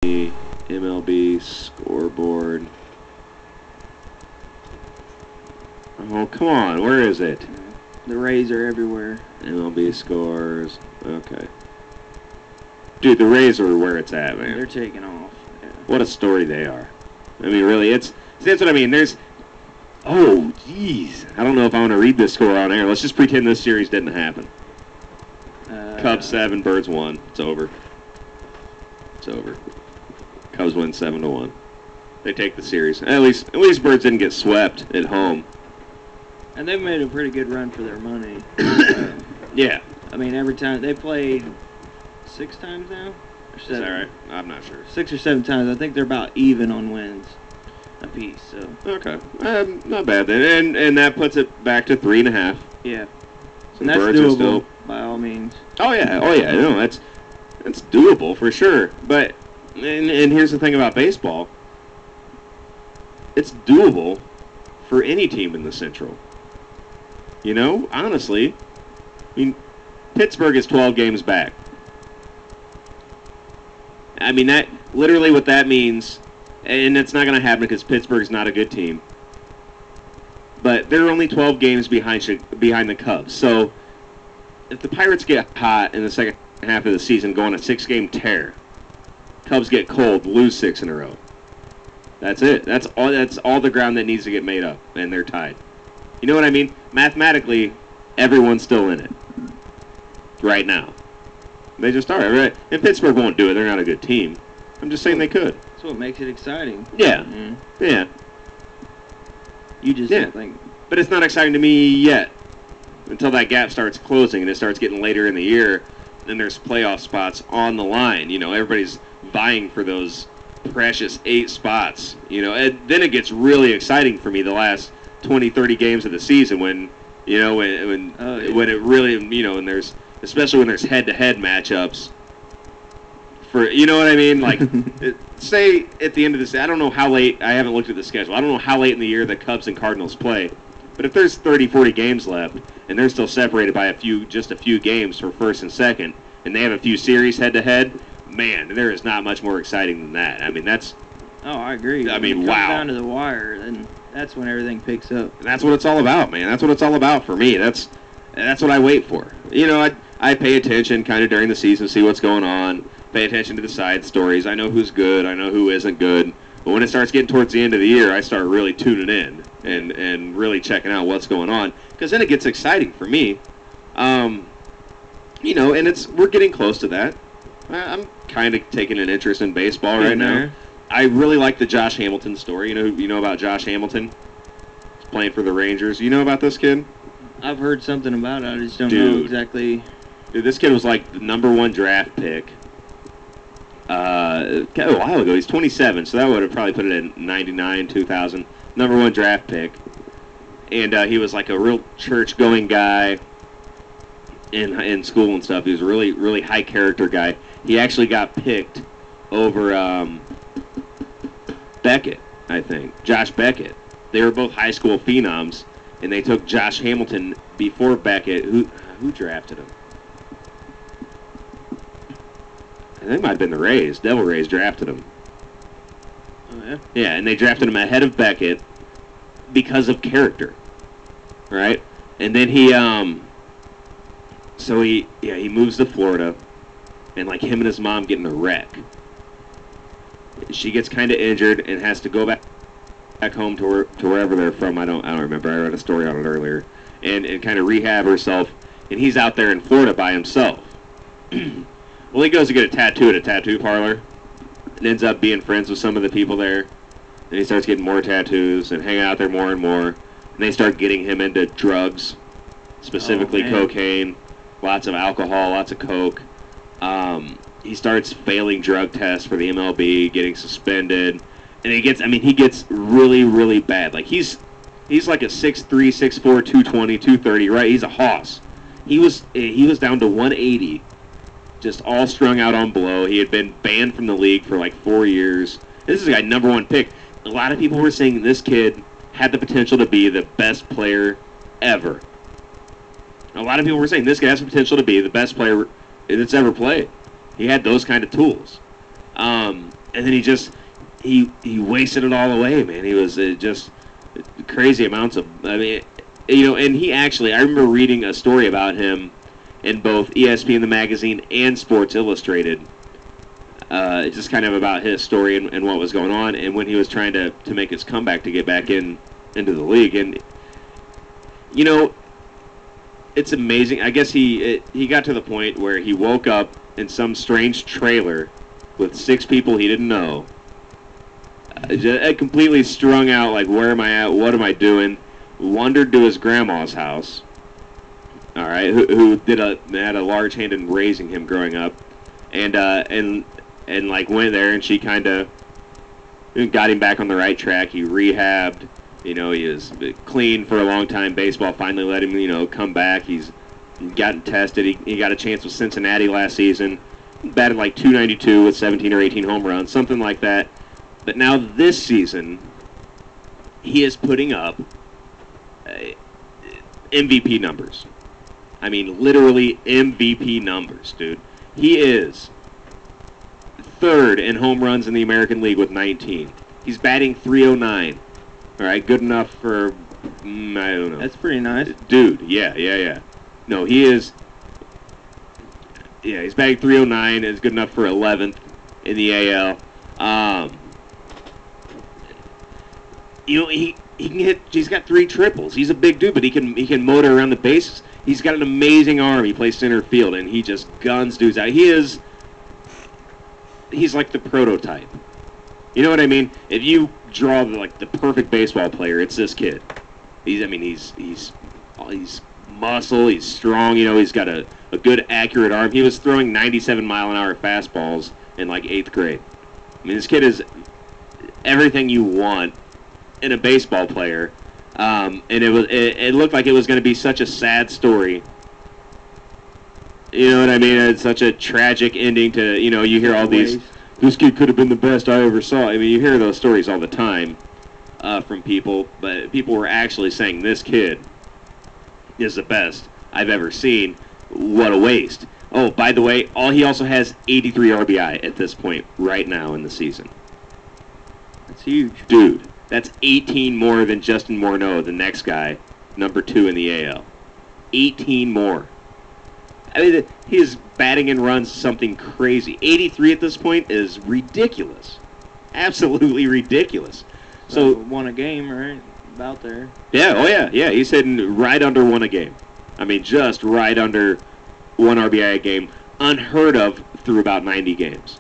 MLB scoreboard. Oh, come on. Where is it? The Rays are everywhere. MLB scores. Okay. Dude, the Rays are where it's at, man. They're taking off. Yeah. What a story they are. I mean, really, that's what I mean. Oh, jeez. I don't know if I want to read this score on air. Let's just pretend this series didn't happen. Cubs 7, Birds 1. It's over. It's over. Cubs win 7-1. They take the series. At least Birds didn't get swept at home. And they've made a pretty good run for their money. Yeah. I mean, every time they played 6 times now. Is that right? I'm not sure. 6 or 7 times. I think they're about even on wins apiece. So. Okay. Not bad then. And that puts it back to 3.5. Yeah. So And that's Birds doable are still. by all means. Oh yeah. No, that's doable for sure. But and here's the thing about baseball. It's doable for any team in the Central. You know, honestly, I mean, Pittsburgh is 12 games back. I mean, that literally what that means, and it's not going to happen because Pittsburgh's not a good team. But they're only 12 games behind the Cubs. So if the Pirates get hot in the second half of the season, go on a 6-game tear, Cubs get cold, lose 6 in a row. That's it. That's all the ground that needs to get made up, and they're tied. You know what I mean? Mathematically, everyone's still in it right now. They just are. Right? And Pittsburgh won't do it. They're not a good team. I'm just saying they could. That's what makes it exciting. Yeah. Mm-hmm. Yeah. You just don't think. But it's not exciting to me yet until that gap starts closing and it starts getting later in the year. Then there's playoff spots on the line. You know, everybody's vying for those precious 8 spots. You know, and then it gets really exciting for me the last 20, 30 games of the season when it really, you know, and there's, especially when there's head-to-head matchups for, you know what I mean? Like, say at the end of this, I don't know how late, I haven't looked at the schedule, I don't know how late in the year the Cubs and Cardinals play, but if there's 30, 40 games left, and they're still separated by just a few games for first and second, and they have a few series head-to-head, man, there is not much more exciting than that. I mean, that's... Oh, I agree. I mean, when it wow. comes down to the wire, then that's when everything picks up. And that's what it's all about, man. That's what it's all about for me. That's what I wait for. You know, I pay attention kind of during the season, see what's going on, pay attention to the side stories. I know who's good. I know who isn't good. But when it starts getting towards the end of the year, I start really tuning in and really checking out what's going on. Because then it gets exciting for me. You know, and we're getting close to that. I'm kind of taking an interest in baseball right now. I really like the Josh Hamilton story. You know about Josh Hamilton? He's playing for the Rangers. You know about this kid? I've heard something about it. I just don't know exactly. Dude, this kid was like the #1 draft pick a while ago. He's 27, so that would have probably put it in 99, 2000. #1 draft pick. And he was like a real church-going guy in school and stuff. He was a really, really high-character guy. He actually got picked over Beckett, I think. Josh Beckett. They were both high school phenoms, and they took Josh Hamilton before Beckett. Who drafted him? I think it might have been the Rays. Devil Rays drafted him. Oh, yeah? Yeah, and they drafted him ahead of Beckett because of character, right? And then he moves to Florida, and like him and his mom get in a wreck. She gets kind of injured and has to go back home to wherever they're from. I don't remember. I read a story on it earlier, and kind of rehab herself. And he's out there in Florida by himself. Well, he goes to get a tattoo at a tattoo parlor, and ends up being friends with some of the people there. And he starts getting more tattoos and hanging out there more and more. And they start getting him into drugs, specifically cocaine, lots of alcohol, lots of coke. He starts failing drug tests for the MLB, getting suspended, and he gets really, really bad. Like he's like a 6'3", 6'4", 220, 230, right? He's a hoss. He was down to 180, just all strung out on blow. He had been banned from the league for like 4 years. This is a guy #1 pick. A lot of people were saying this kid had the potential to be the best player ever. A lot of people were saying this guy has the potential to be the best player that's ever played. He had those kind of tools. and then he wasted it all away, man. He was just crazy amounts of, I mean, and he actually, I remember reading a story about him in both ESPN the magazine and Sports Illustrated. Just kind of about his story and what was going on, and when he was trying to make his comeback to get back into the league. And it's amazing. I guess he got to the point where he woke up in some strange trailer with 6 people he didn't know, just completely strung out, like, where am I at, what am I doing, wandered to his grandma's house, all right, who had a large hand in raising him growing up, and like went there, and she kind of got him back on the right track. He rehabbed. He was clean for a long time. Baseball finally let him, come back. He's gotten tested. He got a chance with Cincinnati last season. Batted like .292 with 17 or 18 home runs, something like that. But now this season, he is putting up MVP numbers. I mean, literally MVP numbers, dude. He is 3rd in home runs in the American League with 19. He's batting .309. All right, good enough for, I don't know. That's pretty nice. Dude, yeah. No, he is, he's batting .309. It's good enough for 11th in the AL. He can hit. He's got 3 triples. He's a big dude, but he can motor around the bases. He's got an amazing arm. He plays center field, and he just guns dudes out. He's like the prototype. You know what I mean? If you draw the perfect baseball player, it's this kid. He's muscle. He's strong. He's got a good accurate arm. He was throwing 97-mile-an-hour fastballs in like 8th grade. I mean, this kid is everything you want in a baseball player. And it looked like it was going to be such a sad story. You know what I mean? It's such a tragic ending to, you hear all these, this kid could have been the best I ever saw. I mean, you hear those stories all the time from people, but people were actually saying this kid is the best I've ever seen. What a waste. Oh, by the way, he also has 83 RBI at this point right now in the season. That's huge. Dude. That's 18 more than Justin Morneau, the next guy, number 2 in the AL. 18 more. I mean, his batting and runs something crazy. 83 at this point is ridiculous. Absolutely ridiculous. So won a game, right? About there. Yeah, oh yeah. He's hitting right under 1 a game. I mean, just right under 1 RBI a game. Unheard of through about 90 games.